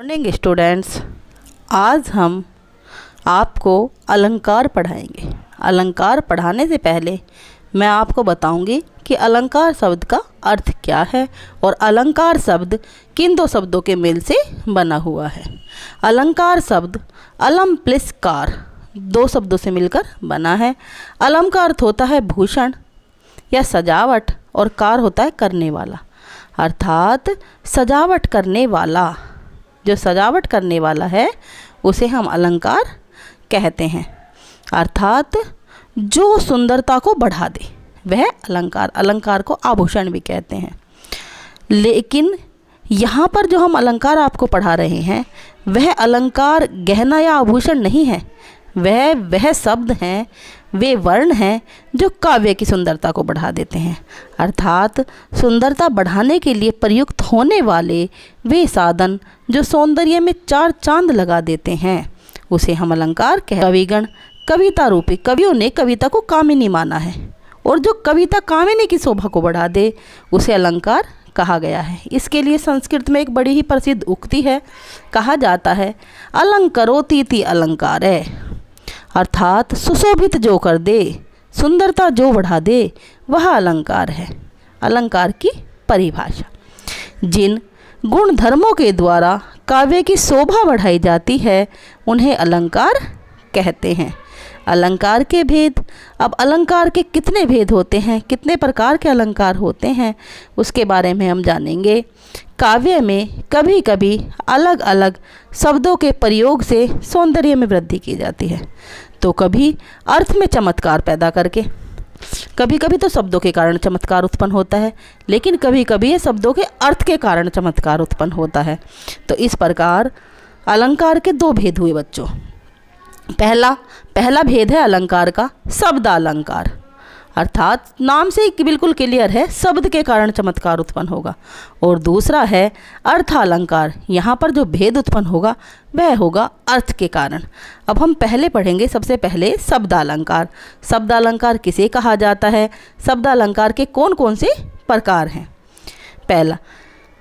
Morning students, आज हम आपको अलंकार पढ़ाएंगे। अलंकार पढ़ाने से पहले मैं आपको बताऊंगी कि अलंकार शब्द का अर्थ क्या है और अलंकार शब्द किन दो शब्दों के मेल से बना हुआ है। अलंकार शब्द अलम प्लस कार दो शब्दों से मिलकर बना है। अलम का अर्थ होता है भूषण या सजावट और कार होता है करने वाला, अर्थात सजावट करने वाला। जो सजावट करने वाला है उसे हम अलंकार कहते हैं, अर्थात जो सुंदरता को बढ़ा दे वह अलंकार। अलंकार को आभूषण भी कहते हैं। लेकिन यहाँ पर जो हम अलंकार आपको पढ़ा रहे हैं वह अलंकार गहना या आभूषण नहीं है। वह शब्द हैं, वे वर्ण हैं जो काव्य की सुंदरता को बढ़ा देते हैं, अर्थात सुंदरता बढ़ाने के लिए प्रयुक्त होने वाले वे साधन जो सौंदर्य में चार चांद लगा देते हैं उसे हम अलंकार कहते हैं। कविगण कविता रूपी कवियों ने कविता को कामिनी माना है और जो कविता कामिनी की शोभा को बढ़ा दे उसे अलंकार कहा गया है। इसके लिए संस्कृत में एक बड़ी ही प्रसिद्ध उक्ति है, कहा जाता है अलंकरोतीति अलंकार है, अर्थात सुशोभित जो कर दे, सुंदरता जो बढ़ा दे वह अलंकार है। अलंकार की परिभाषा, जिन गुण धर्मों के द्वारा काव्य की शोभा बढ़ाई जाती है उन्हें अलंकार कहते हैं। अलंकार के भेद, अब अलंकार के कितने भेद होते हैं, कितने प्रकार के अलंकार होते हैं उसके बारे में हम जानेंगे। काव्य में कभी कभी अलग अलग शब्दों के प्रयोग से सौंदर्य में वृद्धि की जाती है, तो कभी अर्थ में चमत्कार पैदा करके। कभी कभी तो शब्दों के कारण चमत्कार उत्पन्न होता है, लेकिन कभी कभी ये शब्दों के अर्थ के कारण चमत्कार उत्पन्न होता है। तो इस प्रकार अलंकार के दो भेद हुए बच्चों। पहला भेद है अलंकार का शब्द अलंकार, अर्थात नाम से ही बिल्कुल क्लियर है, शब्द के कारण चमत्कार उत्पन्न होगा। और दूसरा है अर्थ अलंकार, यहाँ पर जो भेद उत्पन्न होगा वह होगा अर्थ के कारण। अब हम पहले पढ़ेंगे सबसे पहले शब्द अलंकार। शब्द अलंकार किसे कहा जाता है, शब्द अलंकार के कौन कौन से प्रकार हैं। पहला,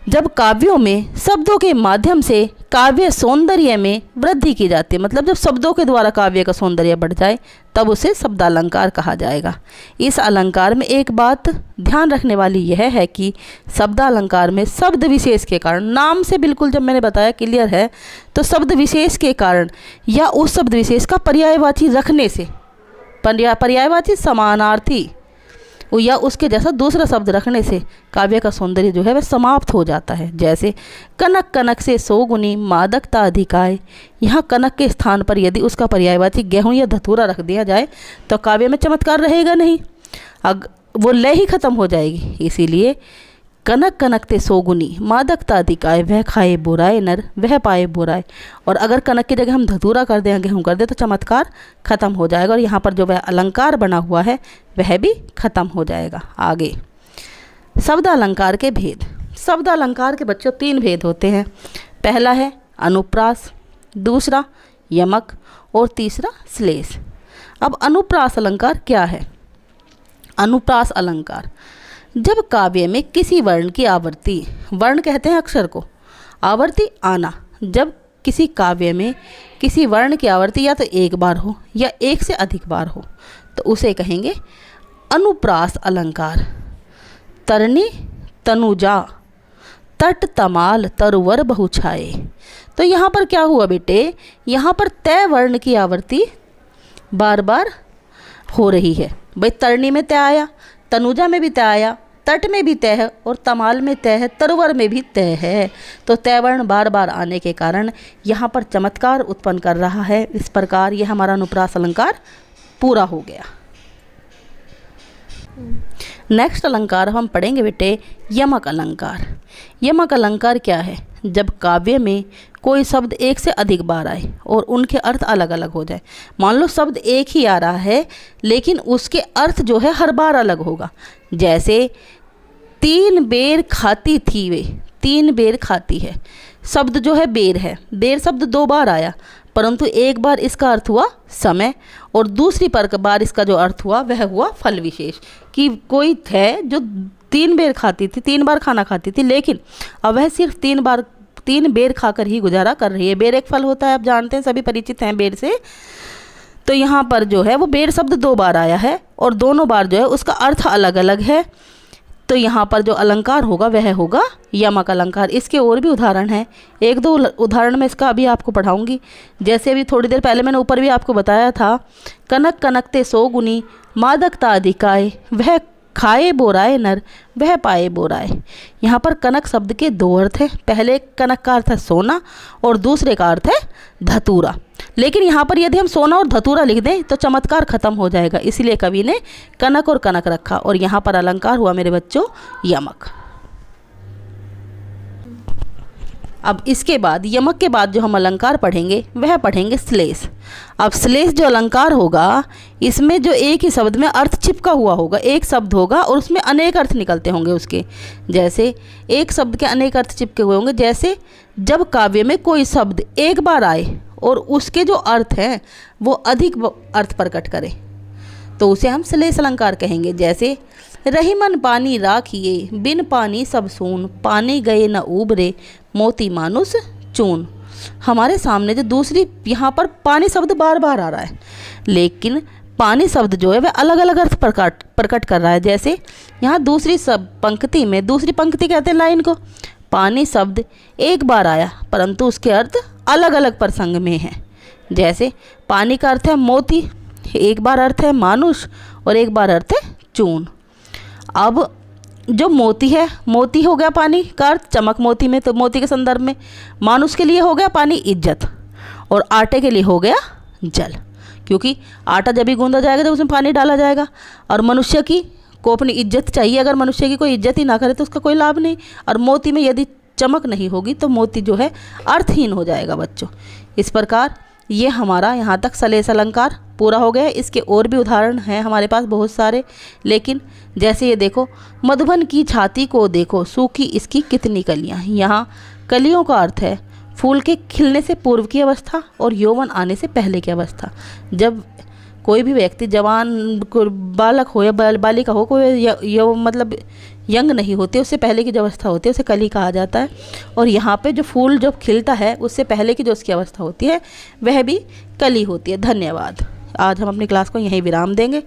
जब काव्यों में शब्दों के माध्यम से काव्य सौंदर्य में वृद्धि की जाती है, मतलब जब शब्दों के द्वारा काव्य का सौंदर्य बढ़ जाए तब उसे शब्द अलंकार कहा जाएगा। इस अलंकार में एक बात ध्यान रखने वाली यह है कि शब्द अलंकार में शब्द विशेष के कारण, नाम से बिल्कुल जब मैंने बताया क्लियर है, तो शब्द विशेष के कारण या उस शब्द विशेष का पर्यायवाची रखने से, पर्यायवाची समानार्थी या उसके जैसा दूसरा शब्द रखने से काव्य का सौंदर्य जो है वह समाप्त हो जाता है। जैसे कनक कनक से सोगुनी मादकता अधिकाय, यहाँ कनक के स्थान पर यदि उसका पर्यायवाची गेहूँ या धतूरा रख दिया जाए तो काव्य में चमत्कार रहेगा नहीं, वो लय ही खत्म हो जाएगी। इसीलिए कनक कनक ते सोगुनी मादकता अधिकाय, वह खाए बुराए नर वह पाए बुराए। और अगर कनक की जगह हम धतूरा कर दें, गेहूँ कर दें तो चमत्कार खत्म हो जाएगा और यहाँ पर जो वह अलंकार बना हुआ है वह भी खत्म हो जाएगा। आगे शब्द अलंकार के भेद। शब्द अलंकार के बच्चों तीन भेद होते हैं। पहला है अनुप्रास, दूसरा यमक और तीसरा श्लेष। अब अनुप्रास अलंकार क्या है। अनुप्रास अलंकार, जब काव्य में किसी वर्ण की आवृत्ति, वर्ण कहते हैं अक्षर को, आवृत्ति आना, जब किसी काव्य में किसी वर्ण की आवृत्ति या तो एक बार हो या एक से अधिक बार हो तो उसे कहेंगे अनुप्रास अलंकार। तरनी तनुजा तट तमाल तरुवर बहुछाए, तो यहाँ पर क्या हुआ बेटे, यहाँ पर तय वर्ण की आवृत्ति बार बार हो रही है। भाई तरनी में तय आया, तनुजा में भी तय आया, तट में भी तय है और तमाल में तय है, तरुवर में भी तय है। तो तय वर्ण बार बार आने के कारण यहाँ पर चमत्कार उत्पन्न कर रहा है। इस प्रकार यह हमारा अनुप्रास अलंकार पूरा हो गया। नेक्स्ट अलंकार हम पढ़ेंगे बेटे यमक अलंकार। यमक अलंकार क्या है, जब काव्य में कोई शब्द एक से अधिक बार आए और उनके अर्थ अलग अलग हो जाए। मान लो शब्द एक ही आ रहा है लेकिन उसके अर्थ जो है हर बार अलग होगा। जैसे तीन बेर खाती थी वे, तीन बेर खाती है, शब्द जो है बेर है, बेर शब्द दो बार आया परंतु एक बार इसका अर्थ हुआ समय और दूसरी बार इसका जो अर्थ हुआ वह हुआ फल विशेष। कि कोई है जो तीन बेर खाती थी, तीन बार खाना खाती थी, लेकिन अब वह सिर्फ 3 बेर खाकर ही गुजारा कर रही है। बेर एक फल होता है, आप जानते हैं, सभी परिचित हैं बेर से। तो यहाँ पर जो है वो बेर शब्द 2 बार आया है और दोनों बार जो है उसका अर्थ अलग अलग है। तो यहाँ पर जो अलंकार होगा वह होगा यमक अलंकार। इसके और भी उदाहरण हैं, 1-2 उदाहरण मैं इसका अभी आपको पढ़ाऊँगी। जैसे अभी थोड़ी देर पहले मैंने ऊपर भी आपको बताया था, कनक कनकते 100 गुनी, मादकता अधिकाय, वह खाए बोराए नर, वह पाए बोराए। यहाँ पर कनक शब्द के 2 अर्थ हैं। पहले कनक का अर्थ है सोना और दूसरे का अर्थ है धतूरा। लेकिन यहाँ पर यदि हम सोना और धतूरा लिख दें तो चमत्कार खत्म हो जाएगा, इसीलिए कवि ने कनक और कनक रखा और यहाँ पर अलंकार हुआ मेरे बच्चों यमक। अब इसके बाद यमक के बाद जो हम अलंकार पढ़ेंगे वह पढ़ेंगे श्लेष। अब श्लेष जो अलंकार होगा इसमें जो एक ही शब्द में अर्थ चिपका हुआ होगा, एक शब्द होगा और उसमें अनेक अर्थ निकलते होंगे उसके। जैसे एक शब्द के अनेक अर्थ चिपके हुए होंगे, जैसे जब काव्य में कोई शब्द एक बार आए और उसके जो अर्थ हैं वो अधिक अर्थ प्रकट करे तो उसे हम श्लेष अलंकार कहेंगे। जैसे रही मन पानी राखिए, बिन पानी सब सून, पानी गए न उबरे, मोती मानुष चून। हमारे सामने जो दूसरी यहाँ पर पानी शब्द बार बार आ रहा है, लेकिन पानी शब्द जो है वह अलग अलग अर्थ प्रकट कर रहा है। जैसे यहाँ दूसरी पंक्ति में, दूसरी पंक्ति कहते हैं लाइन को, पानी शब्द एक बार आया परंतु उसके अर्थ अलग अलग प्रसंग में हैं। जैसे पानी का अर्थ है मोती, एक बार अर्थ है मानुष और एक बार अर्थ है चून। अब जो मोती है, मोती हो गया पानी का अर्थ चमक मोती में, तो मोती के संदर्भ में। मानुष के लिए हो गया पानी इज्जत और आटे के लिए हो गया जल, क्योंकि आटा जब भी गूंदा जाएगा तो उसमें पानी डाला जाएगा। और मनुष्य की को अपनी इज्जत चाहिए, अगर मनुष्य की कोई इज्जत ही ना करे तो उसका कोई लाभ नहीं। और मोती में यदि चमक नहीं होगी तो मोती जो है अर्थहीन हो जाएगा बच्चों। इस प्रकार ये हमारा यहाँ तक श्लेष अलंकार पूरा हो गया है। इसके और भी उदाहरण हैं हमारे पास बहुत सारे, लेकिन जैसे ये देखो, मधुबन की छाती को देखो, सूखी इसकी कितनी कलियाँ। यहाँ कलियों का अर्थ है फूल के खिलने से पूर्व की अवस्था और यौवन आने से पहले की अवस्था। जब कोई भी व्यक्ति जवान बालक हो या बालिका हो, कोई मतलब यंग नहीं होते, उससे पहले की जो अवस्था होती है उसे कली कहा जाता है। और यहाँ पे जो फूल जब खिलता है उससे पहले की जो उसकी अवस्था होती है वह भी कली होती है। धन्यवाद। आज हम अपनी क्लास को यहीं विराम देंगे।